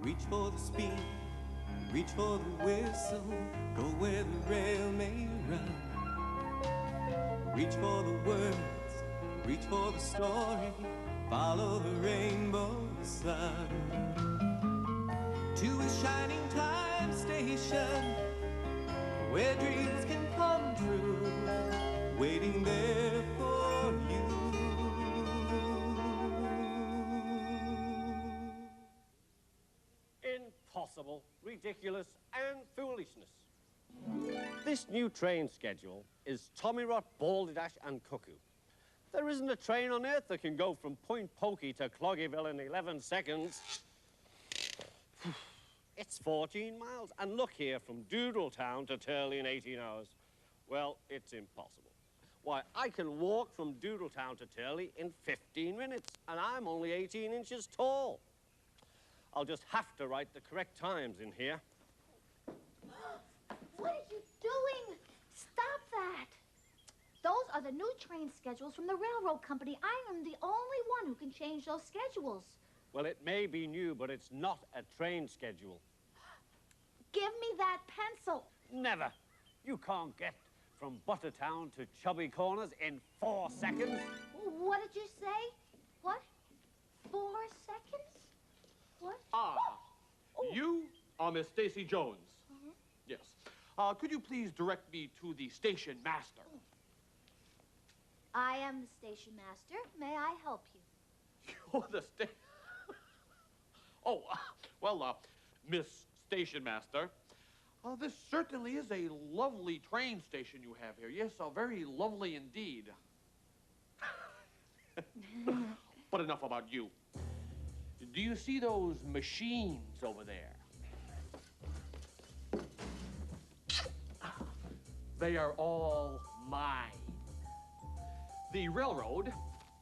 Reach for the speed, reach for the whistle, go where the rail may run. Reach for the words, reach for the story, follow the rainbow sun. To a shining time station, where dreams can come true, waiting there for you. Impossible, ridiculous, and foolishness. This new train schedule is Tommy Rot, Balderdash, and Cuckoo. There isn't a train on earth that can go from Point Pokey to Cloggyville in 11 seconds. It's 14 miles, and look here, from Doodletown to Turley in 18 hours. Well, it's impossible. Why, I can walk from Doodletown to Turley in 15 minutes, and I'm only 18 inches tall. I'll just have to write the correct times in here. What are you doing? Stop that. Those are the new train schedules from the railroad company. I am the only one who can change those schedules. Well, it may be new, but it's not a train schedule. Give me that pencil. Never. You can't get from Buttertown to Chubby Corners in 4 seconds. What did you say? What? 4 seconds? What? Ah, Oh. you are Miss Stacy Jones. Uh-huh. Yes. Could you please direct me to the station master? I am the station master. May I help you? You're the station... Oh, well, Miss Station Master, this certainly is a lovely train station you have here. Yes, very lovely indeed. But enough about you. Do you see those machines over there? They are all mine. The railroad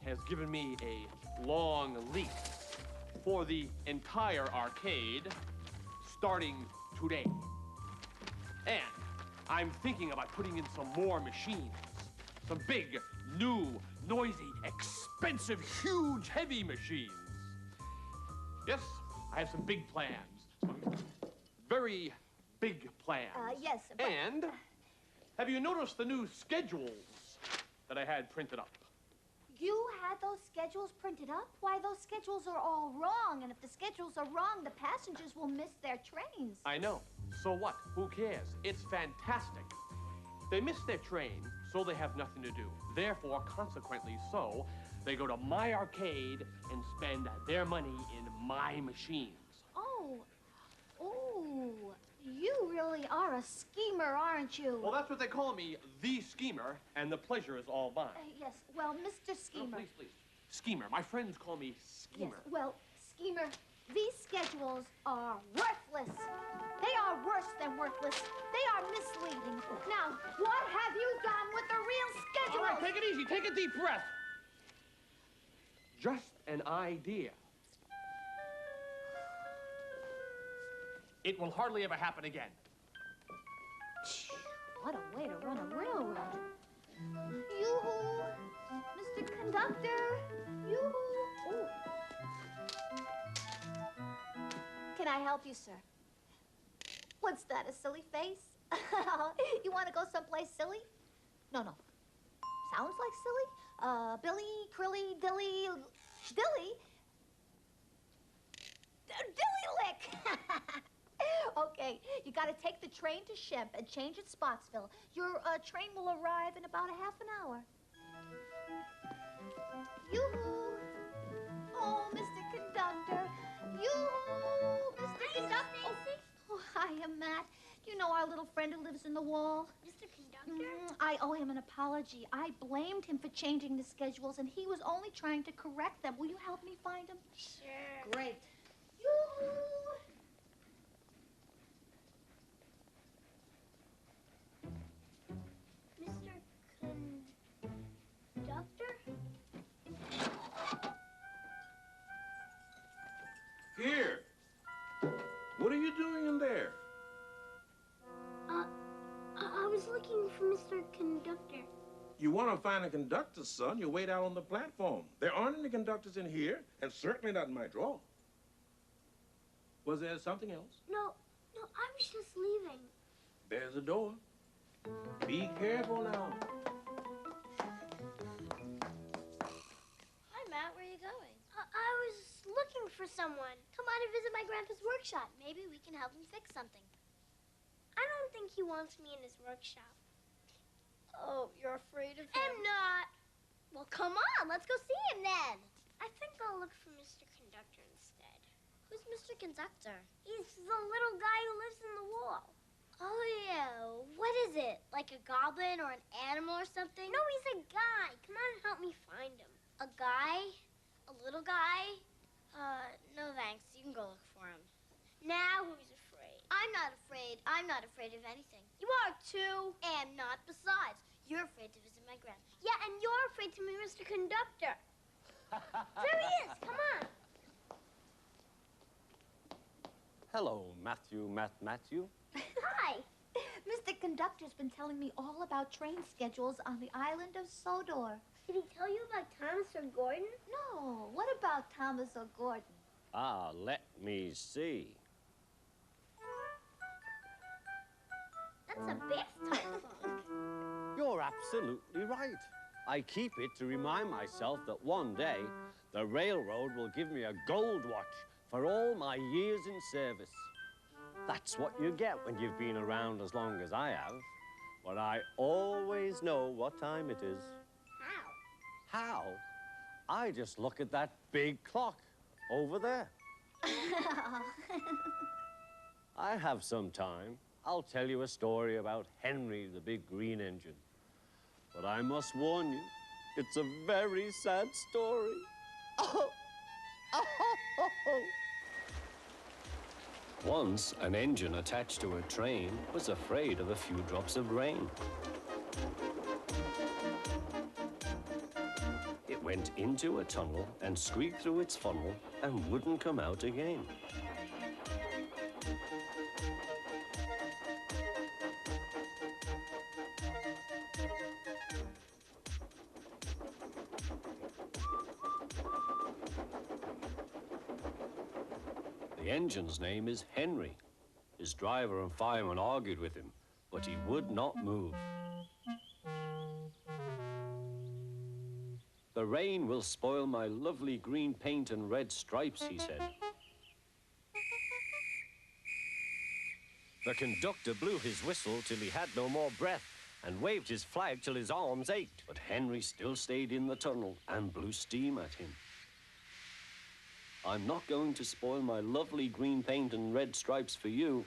has given me a long lease for the entire arcade starting today. And I'm thinking about putting in some more machines. Some big, new, noisy, expensive, huge, heavy machines. Yes, I have some big plans. Some very big plans. Yes, but... And have you noticed the new schedules that I had printed up? You had those schedules printed up? Why, those schedules are all wrong. And if the schedules are wrong, the passengers will miss their trains. I know. So what? Who cares? It's fantastic. They miss their train, so they have nothing to do. Therefore, consequently so, they go to my arcade and spend their money in my machines. Oh, you really are a schemer, aren't you? Well, that's what they call me, the schemer, and the pleasure is all mine. Yes, well, Mr. Schemer. No, please, please. Schemer. My friends call me Schemer. Yes, well, Schemer, these schedules are worthless. They are worse than worthless. They are misleading. Now, what have you done with the real schedules? All right, take it easy. Take a deep breath. Just an idea. It will hardly ever happen again. What a way to run a railroad. Yoo-hoo! Mr. Conductor! Yoo-hoo! Ooh. Can I help you, sir? What's that, a silly face? You want to go someplace silly? No. Sounds like silly? Billy, Crilly, Dilly... Dilly? Dilly lick! Okay, you got to take the train to Shemp and change at Spotsville. Your train will arrive in about a half an hour. Yoo-hoo! Oh, Mr. Conductor! Yoo-hoo! Mr. Conductor! Oh, hi, Matt. You know our little friend who lives in the wall? Mr. Conductor? I owe him an apology. I blamed him for changing the schedules, and he was only trying to correct them. Will you help me find him? Sure. Great. Yoo-hoo! Mr. Conductor? Here. What are you doing in there? I was looking for Mr. Conductor. You want to find a conductor, son, you wait out on the platform. There aren't any conductors in here, and certainly not in my drawer. Was there something else? No, I was just leaving. There's a door. Be careful now. Hi, Matt. Where are you going? I was looking for someone. Come on and visit my grandpa's workshop. Maybe we can help him fix something. I don't think he wants me in his workshop. Oh, you're afraid of him? I'm not. Well, come on. Let's go see him then. I think I'll look for Mr. Conductor instead. Who's Mr. Conductor? He's the little guy who lives in the wall. Oh, yeah. What is it? Like a goblin or an animal or something? No, he's a guy. Come on and help me find him. A guy? A little guy? No thanks. You can go look for him. Now who's afraid? I'm not afraid. I'm not afraid of anything. You are too. Am not. Besides, you're afraid to visit my grandpa. Yeah, and you're afraid to meet Mr. Conductor. There he is. Come on. Hello, Matthew. Hi. Mr. Conductor's been telling me all about train schedules on the island of Sodor. Did he tell you about Thomas or Gordon? No, what about Thomas or Gordon? Ah, let me see. That's a bath trunk. You're absolutely right. I keep it to remind myself that one day the railroad will give me a gold watch for all my years in service. That's what you get when you've been around as long as I have. But I always know what time it is. How? How? I just look at that big clock over there. I have some time. I'll tell you a story about Henry, the big green engine. But I must warn you, it's a very sad story. Once, an engine attached to a train was afraid of a few drops of rain. It went into a tunnel and squeaked through its funnel and wouldn't come out again. The engine's name is Henry. His driver and fireman argued with him, but he would not move. The rain will spoil my lovely green paint and red stripes, he said. The conductor blew his whistle till he had no more breath and waved his flag till his arms ached. But Henry still stayed in the tunnel and blew steam at him. I'm not going to spoil my lovely green paint and red stripes for you.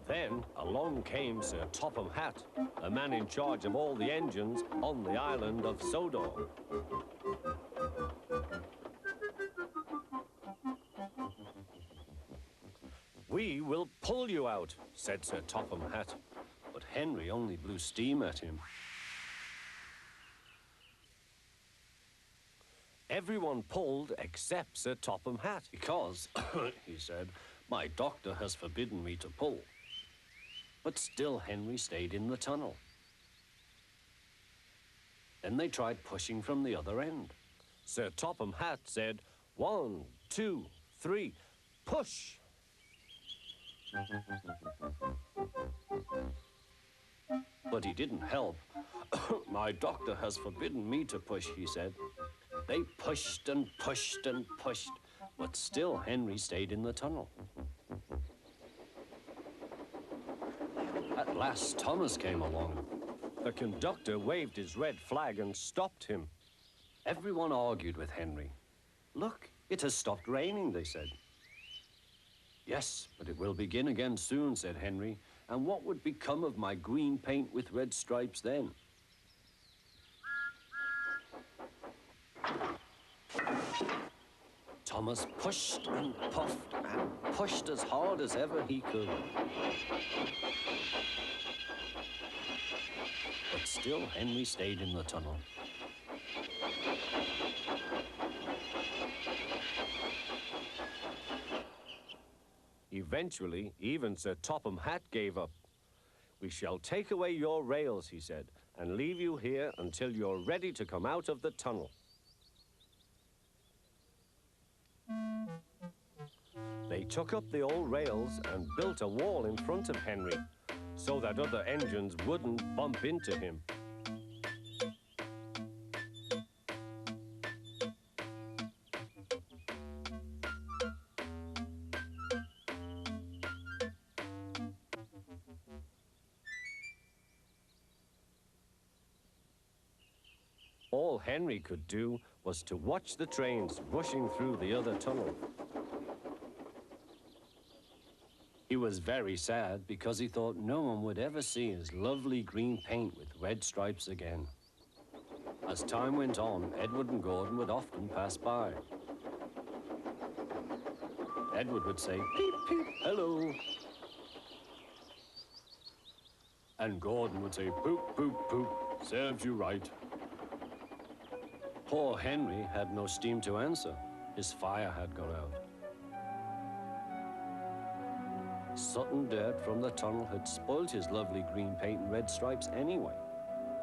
Then along came Sir Topham Hatt, the man in charge of all the engines on the island of Sodor. We will pull you out, said Sir Topham Hatt, but Henry only blew steam at him. Everyone pulled except Sir Topham Hatt because, he said, my doctor has forbidden me to pull. But still Henry stayed in the tunnel. Then they tried pushing from the other end. Sir Topham Hatt said, 1, 2, 3, push! But he didn't help. My doctor has forbidden me to push, he said. They pushed and pushed and pushed, but still Henry stayed in the tunnel. At last, Thomas came along. The conductor waved his red flag and stopped him. Everyone argued with Henry. Look, it has stopped raining, they said. Yes, but it will begin again soon, said Henry. And what would become of my green paint with red stripes then? Thomas pushed and puffed and pushed as hard as ever he could. But still Henry stayed in the tunnel. Eventually, even Sir Topham Hatt gave up. We shall take away your rails, he said, and leave you here until you're ready to come out of the tunnel. They took up the old rails and built a wall in front of Henry so that other engines wouldn't bump into him. All Henry could do was to watch the trains rushing through the other tunnel. He was very sad because he thought no one would ever see his lovely green paint with red stripes again. As time went on, Edward and Gordon would often pass by. Edward would say, "Peep, peep, hello." And Gordon would say, "Poop, poop, poop, serves you right." Poor Henry had no steam to answer. His fire had gone out. Sudden dirt from the tunnel had spoiled his lovely green paint and red stripes anyway.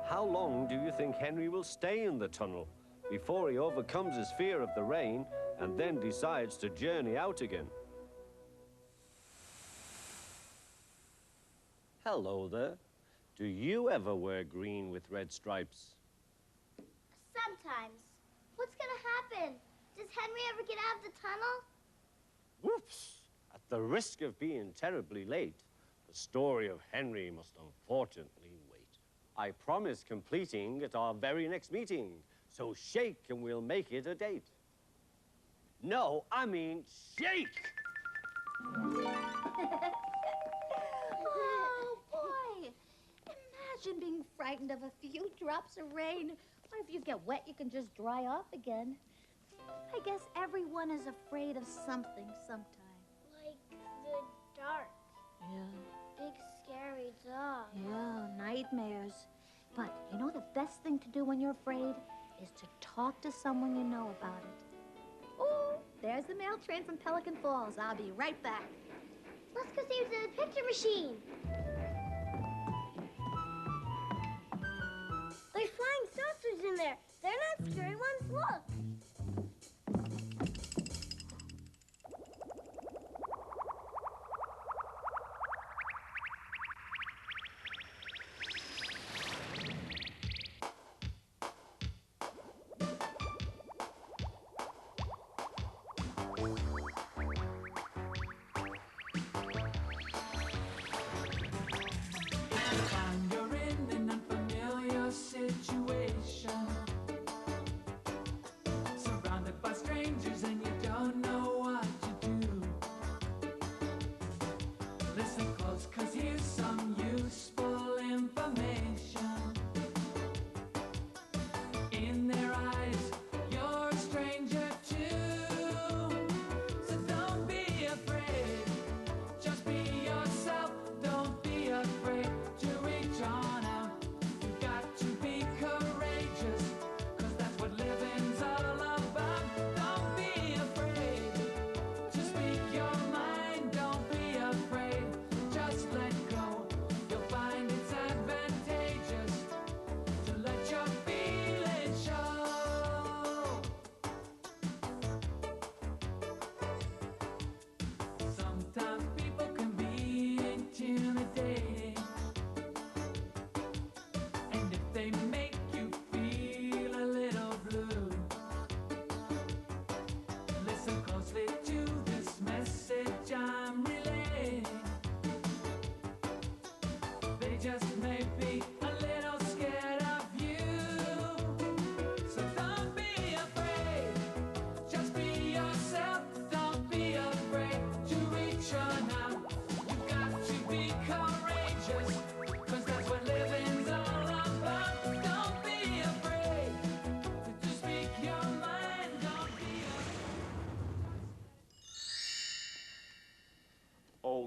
How long do you think Henry will stay in the tunnel before he overcomes his fear of the rain and then decides to journey out again? Hello there. Do you ever wear green with red stripes? Sometimes. What's gonna happen? Does Henry ever get out of the tunnel? Whoops! At the risk of being terribly late, the story of Henry must unfortunately wait. I promise completing at our very next meeting, so shake and we'll make it a date. No, I mean shake! Oh, boy. Imagine being frightened of a few drops of rain. Or if you get wet, you can just dry off again. I guess everyone is afraid of something sometime. Like the dark. Yeah. Big scary dog. Yeah, nightmares. But you know the best thing to do when you're afraid is to talk to someone you know about it. Oh, there's the mail train from Pelican Falls. I'll be right back. Let's go see the picture machine. There's flying saucers in there. They're not scary ones. Look.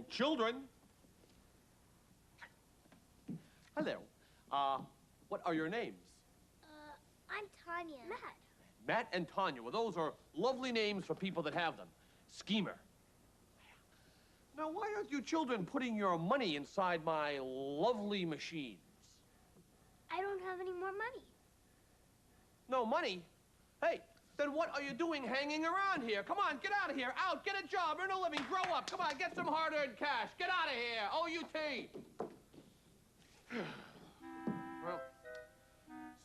Children. Hello. What are your names? I'm Tanya. Matt and Tanya. Well, those are lovely names for people that have them. Schemer. Now, why aren't you children putting your money inside my lovely machines? I don't have any more money. No money? Hey, then what are you doing hanging around here? Come on, get out of here. Out, get a job, earn a living, grow up. Come on, get some hard-earned cash. Get out of here. OUT. Well,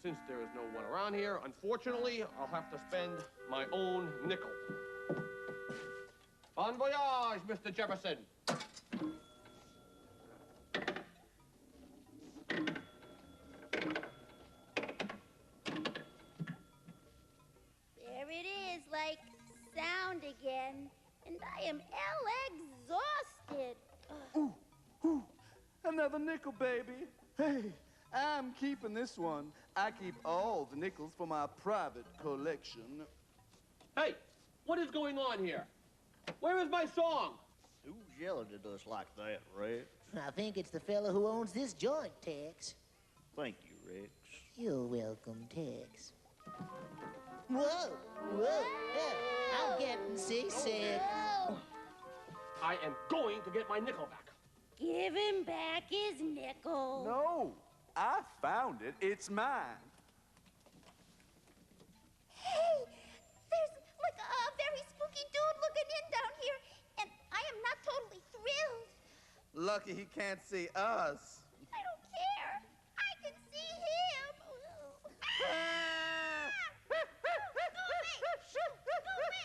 since there is no one around here, unfortunately, I'll have to spend my own nickel. Bon voyage, Mr. Jefferson. There it is, like sound again, and I am exhausted. Ooh, ooh, another nickel, baby. Hey, I'm keeping this one. I keep all the nickels for my private collection. Hey, what is going on here? Where is my song? Who's yelling at us like that, Rex? I think it's the fellow who owns this joint, Tex. Thank you, Rex. You're welcome, Tex. Whoa, whoa, I'm getting seasick. I am going to get my nickel back. Give him back his nickel. No, I found it. It's mine. Hey, there's like a very spooky dude looking in down here, and I am not totally thrilled. Lucky he can't see us. I don't care. I can see him. Go away! Shoot! Go away!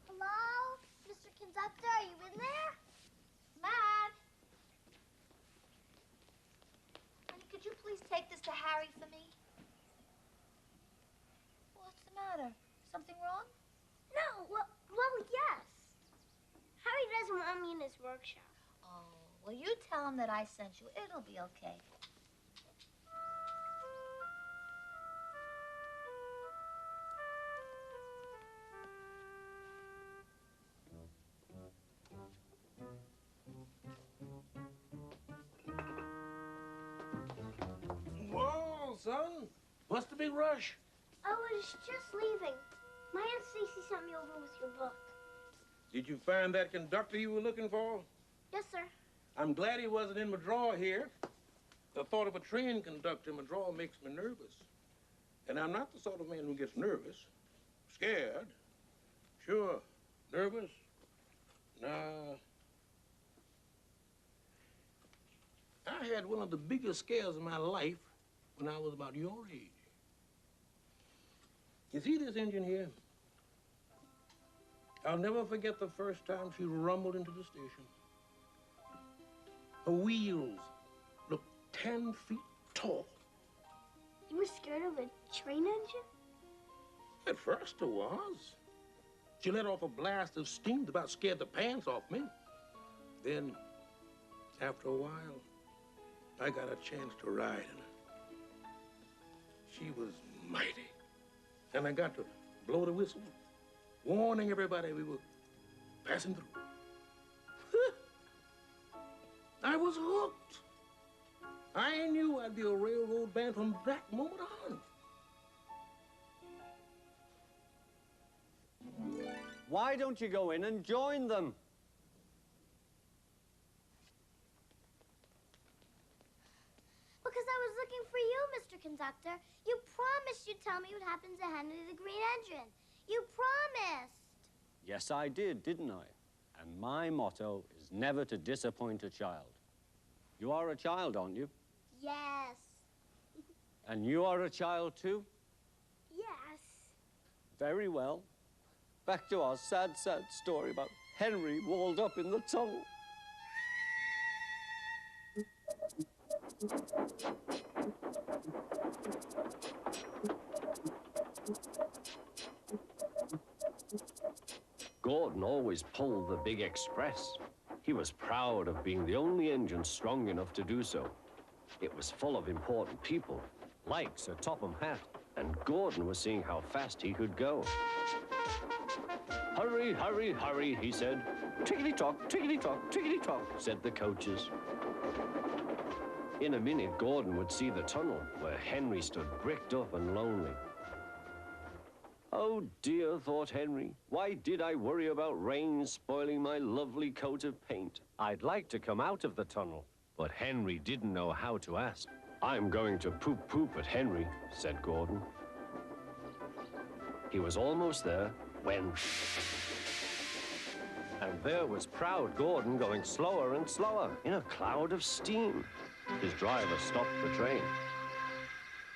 Hello? Mr. Conductor, are you in there? Matt! Honey, could you please take this to Harry for me? What's the matter? Something wrong? No, well, yes. Harry doesn't want me in his workshop. Oh, well, you tell him that I sent you. It'll be okay. Whoa, son. Must have been rush. I was just leaving. My Aunt Stacy sent me over with your book. Did you find that conductor you were looking for? Yes, sir. I'm glad he wasn't in my drawer here. The thought of a train conductor in my drawer makes me nervous. And I'm not the sort of man who gets nervous. Scared. Sure. Nervous? Nah. I had one of the biggest scares of my life when I was about your age. You see this engine here? I'll never forget the first time she rumbled into the station. Her wheels looked 10 feet tall. You were scared of a train engine? At first I was. She let off a blast of steam that about scared the pants off me. Then, after a while, I got a chance to ride in her. She was mighty. And I got to blow the whistle, warning everybody we were passing through. I was hooked. I knew I'd be a railroad band from that moment on. Why don't you go in and join them? Because I was looking for you, Mr. Conductor. You promised you'd tell me what happened to Henry the Green Engine. You promised. Yes, I did, didn't I? And my motto is never to disappoint a child. You are a child, aren't you? Yes. And you are a child too? Yes. Very well. Back to our sad, sad story about Henry walled up in the tunnel. Gordon always pulled the big express. He was proud of being the only engine strong enough to do so. It was full of important people, like Sir Topham Hatt, and Gordon was seeing how fast he could go. Hurry, hurry, hurry, he said. Tickety-tock, tickety-tock, tickety-tock, said the coaches. In a minute, Gordon would see the tunnel where Henry stood bricked up and lonely. Oh dear, thought Henry, why did I worry about rain spoiling my lovely coat of paint? I'd like to come out of the tunnel, but Henry didn't know how to ask. I'm going to poop at Henry, said Gordon. He was almost there when... And there was proud Gordon going slower and slower in a cloud of steam. His driver stopped the train.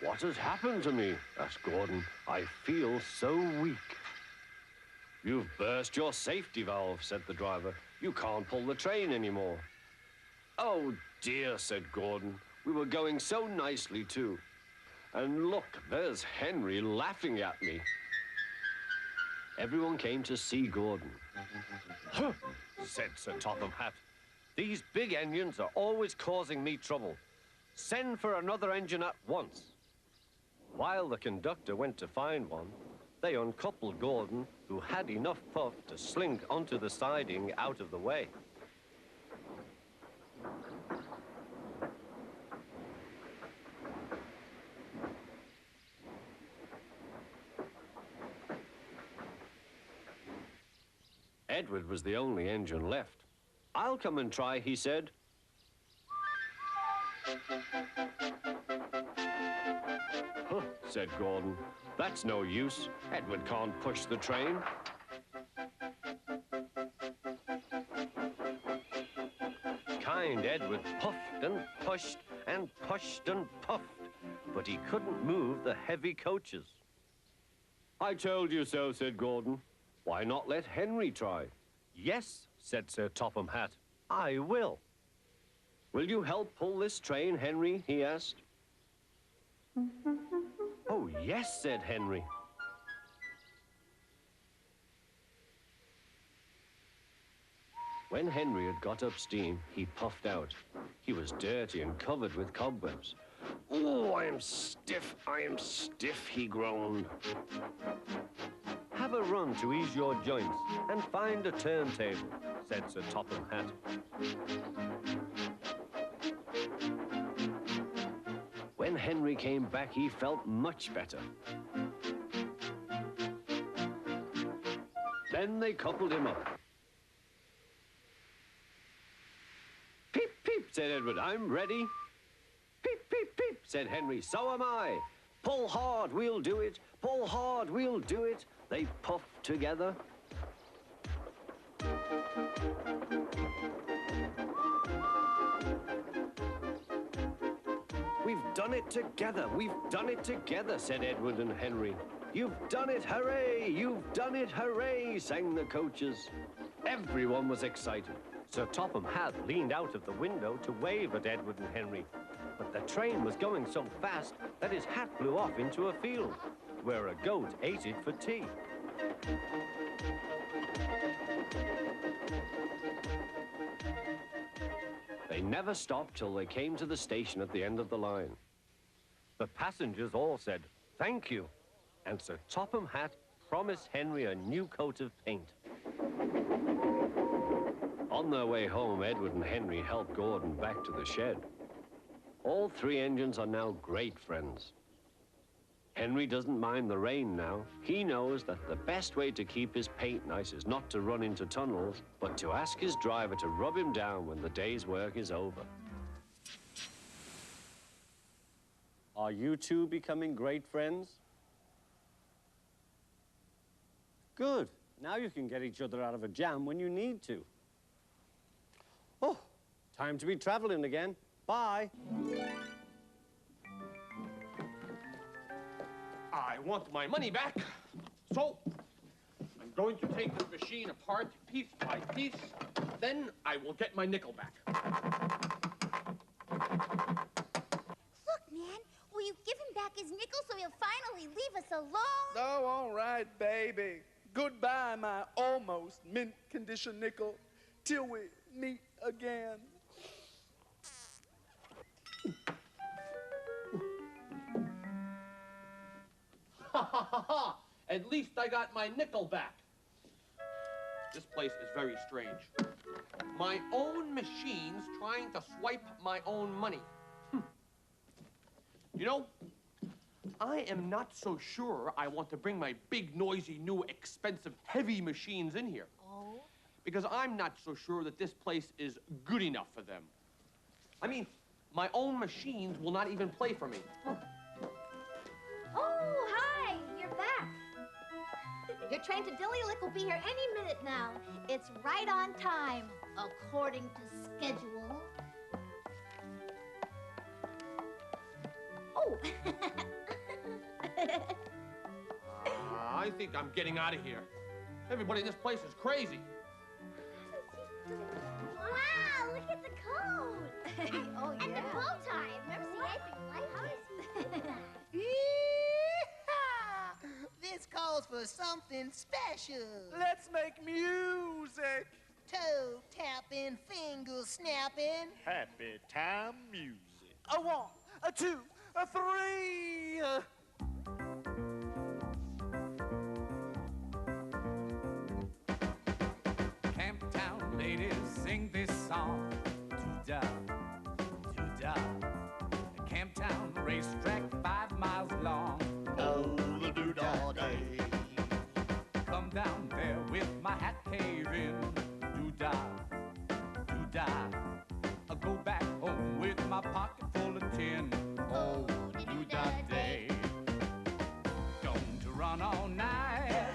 What has happened to me? Asked Gordon. I feel so weak. You've burst your safety valve, said the driver. You can't pull the train anymore. Oh dear, said Gordon. We were going so nicely too. And look, there's Henry laughing at me. Everyone came to see Gordon. Huh, said Sir Topham Hatt. These big engines are always causing me trouble. Send for another engine at once. While the conductor went to find one, they uncoupled Gordon, who had enough puff to slink onto the siding out of the way. Edward was the only engine left. I'll come and try, he said. Huh, said Gordon. That's no use. Edward can't push the train. Kind Edward puffed and pushed and pushed and puffed, but he couldn't move the heavy coaches. I told you so, said Gordon. Why not let Henry try? Yes, said Sir Topham Hatt. I will. Will you help pull this train, Henry? He asked. Oh, yes, said Henry. When Henry had got up steam, he puffed out. He was dirty and covered with cobwebs. Oh, I am stiff, he groaned. Have a run to ease your joints and find a turntable, said Sir Topham Hatt. When Henry came back, he felt much better. Then they coupled him up. Peep, peep, said Edward, I'm ready. Peep, peep, peep, said Henry, so am I. Pull hard, we'll do it. Pull hard, we'll do it. They puffed together. We've done it together, we've done it together, said Edward and Henry. You've done it, hooray! You've done it, hooray! Sang the coaches. Everyone was excited. Sir Topham Hatt leaned out of the window to wave at Edward and Henry. But the train was going so fast that his hat blew off into a field, where a goat ate it for tea. They never stopped till they came to the station at the end of the line. The passengers all said, thank you, and Sir Topham Hatt promised Henry a new coat of paint. On their way home, Edward and Henry helped Gordon back to the shed. All three engines are now great friends. Henry doesn't mind the rain now. He knows that the best way to keep his paint nice is not to run into tunnels, but to ask his driver to rub him down when the day's work is over. Are you two becoming great friends? Good. Now you can get each other out of a jam when you need to. Oh, time to be traveling again. Bye. I want my money back, so I'm going to take this machine apart piece by piece. Then I will get my nickel back. Look, man, will you give him back his nickel so he'll finally leave us alone? Oh, all right, baby. Goodbye, my almost mint condition nickel, till we meet again. Ha ha ha ha! At least I got my nickel back. This place is very strange. My own machines trying to swipe my own money. You know, I am not so sure I want to bring my big, noisy, new, expensive, heavy machines in here. Oh? Because I'm not so sure that this place is good enough for them. I mean, My own machines will not even play for me. Oh, hi! You're back. Your train to Dilly-Lick will be here any minute now. It's right on time, according to schedule. Oh! I think I'm getting out of here. Everybody in this place is crazy. Wow, look at the coat. Oh, And yeah. the bow tie. I've never seen anything like it. How does he do that? Yeehaw! This calls for something special. Let's make music. Toe tapping, finger snapping. Happy time music. A 1, a 2, a 3. Camptown ladies sing this song. Doo-dah, doo-dah. Camptown racetrack 5 miles long. Oh, the doo-dah day. Come down there with my hat cave in. Doo-dah, doo-dah. I'll go back home with my pocket full of tin. Oh, the doo-dah day. Going to run all night.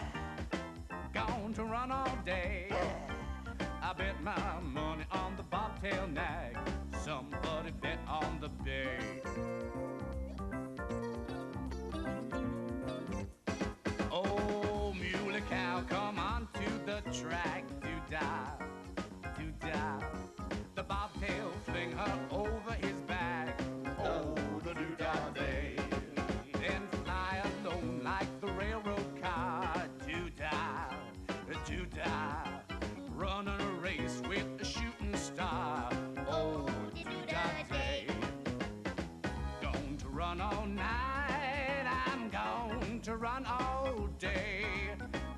Going to run all day. I bet my money on the bobtail nag. Somebody bet on the bay. Oh, muley cow, come on to the track. Doo-dah, doo-dah. The bobtail fling her over his back. Oh, the doo-dah day. Then fly alone like the railroad car. Doo-dah, doo-dah. Running a race with a shooting star. Oh, the doo-dah day. Going to run all night. I'm going to run all day.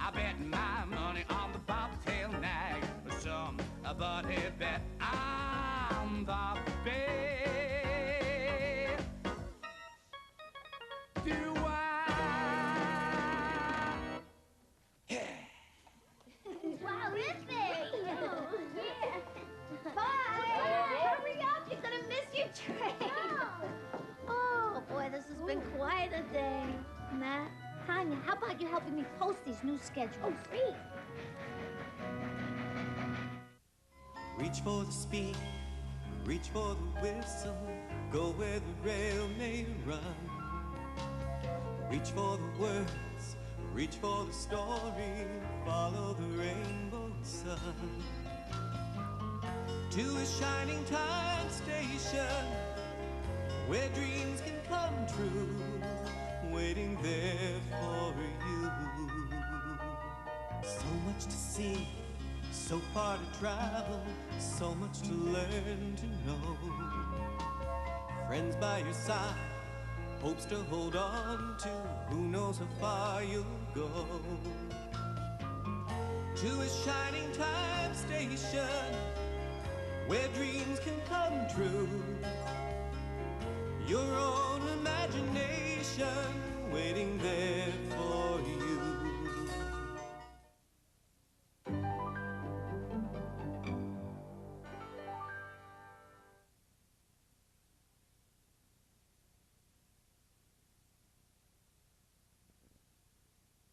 I bet my money on the bobtail nag. Somebody bet on the bay. Do I? Wow, terrific! Bye! Hurry up, you're gonna miss your train! Oh, boy, this has been quite a day. Matt, Tanya, how about you helping me post these new schedules? Oh, great! Reach for the speed, reach for the whistle, go where the rail may run. Reach for the words, reach for the story, follow the rainbow sun. To a shining time station, where dreams can come true, waiting there for you. So much to see, so far to travel, so much to learn to know. Friends by your side, hopes to hold on to, who knows how far you'll go. To a shining time station, where dreams can come true. Your own imagination waiting there for you.